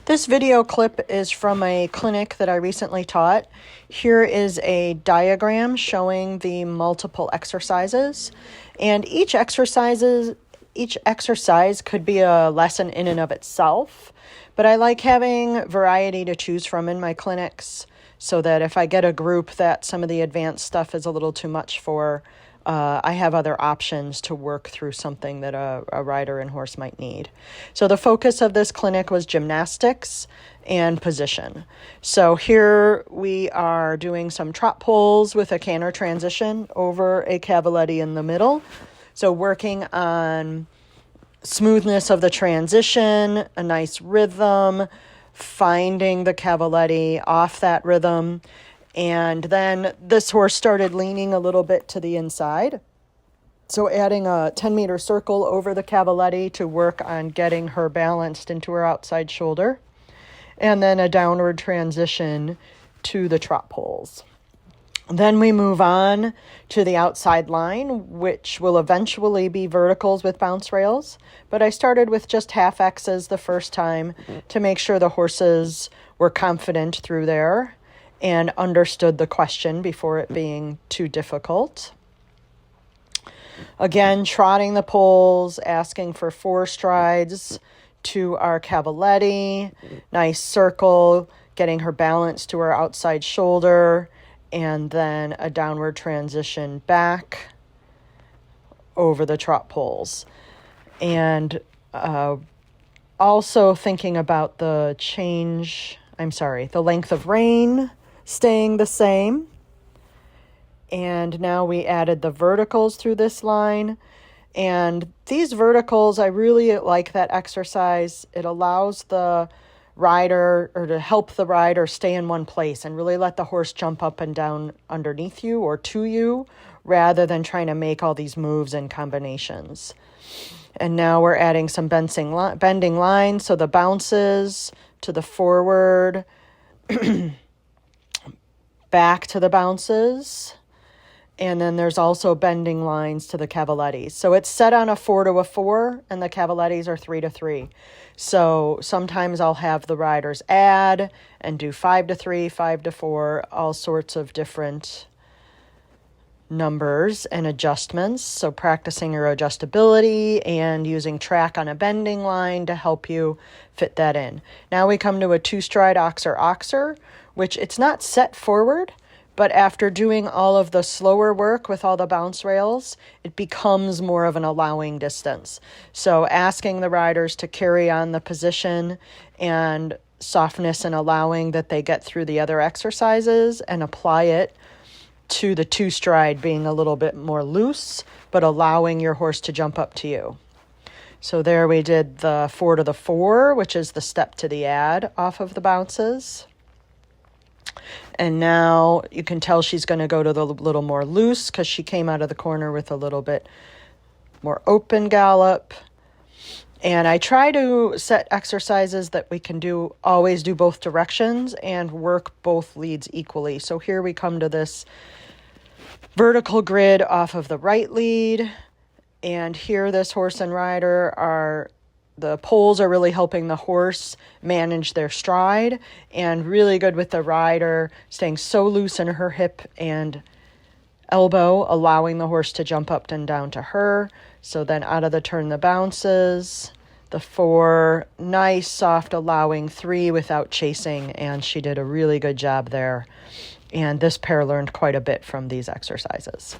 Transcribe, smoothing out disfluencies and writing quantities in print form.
This video clip is from a clinic that I recently taught. Here is a diagram showing the multiple exercises, and each exercise could be a lesson in and of itself, but I like having variety to choose from in my clinics so that if I get a group that some of the advanced stuff is a little too much for, I have other options to work through something that a rider and horse might need. So the focus of this clinic was gymnastics and position. So here we are doing some trot pulls with a canter transition over a cavaletti in the middle. So working on smoothness of the transition, a nice rhythm, finding the cavaletti off that rhythm. And then this horse started leaning a little bit to the inside. So adding a 10-meter circle over the cavaletti to work on getting her balanced into her outside shoulder. And then a downward transition to the trot pulls. Then we move on to the outside line, which will eventually be verticals with bounce rails. But I started with just half X's the first time to make sure the horses were confident through there and understood the question before it being too difficult. Again, trotting the poles, asking for 4 strides to our cavaletti, nice circle, getting her balance to her outside shoulder, and then a downward transition back over the trot poles. And also thinking about the length of rein staying the same. And now we added the verticals through this line. And these verticals, I really like that exercise. It allows the rider, or to help the rider stay in one place and really let the horse jump up and down underneath you or to you, rather than trying to make all these moves and combinations. And now we're adding some bending lines. So the bounces to the forward, back to the bounces, and then there's also bending lines to the cavalettis. So it's set on a 4 to a 4, and the cavalettis are 3 to 3. So sometimes I'll have the riders add and do 5 to 3, 5 to 4, all sorts of different numbers and adjustments. So practicing your adjustability and using track on a bending line to help you fit that in. Now we come to a 2-stride oxer, which it's not set forward, but after doing all of the slower work with all the bounce rails, it becomes more of an allowing distance. So asking the riders to carry on the position and softness and allowing that they get through the other exercises and apply it to the 2-stride being a little bit more loose, but allowing your horse to jump up to you. So there we did the 4 to the 4, which is the step to the add off of the bounces. And now you can tell she's going to go to the little more loose because she came out of the corner with a little bit more open gallop. And I try to set exercises that we can always do both directions and work both leads equally. So here we come to this vertical grid off of the right lead. And here this horse and rider the poles are really helping the horse manage their stride, and really good with the rider staying so loose in her hip and elbow, allowing the horse to jump up and down to her. So then out of the turn, the bounces, the 4, nice, soft, allowing 3 without chasing, and she did a really good job there. And this pair learned quite a bit from these exercises.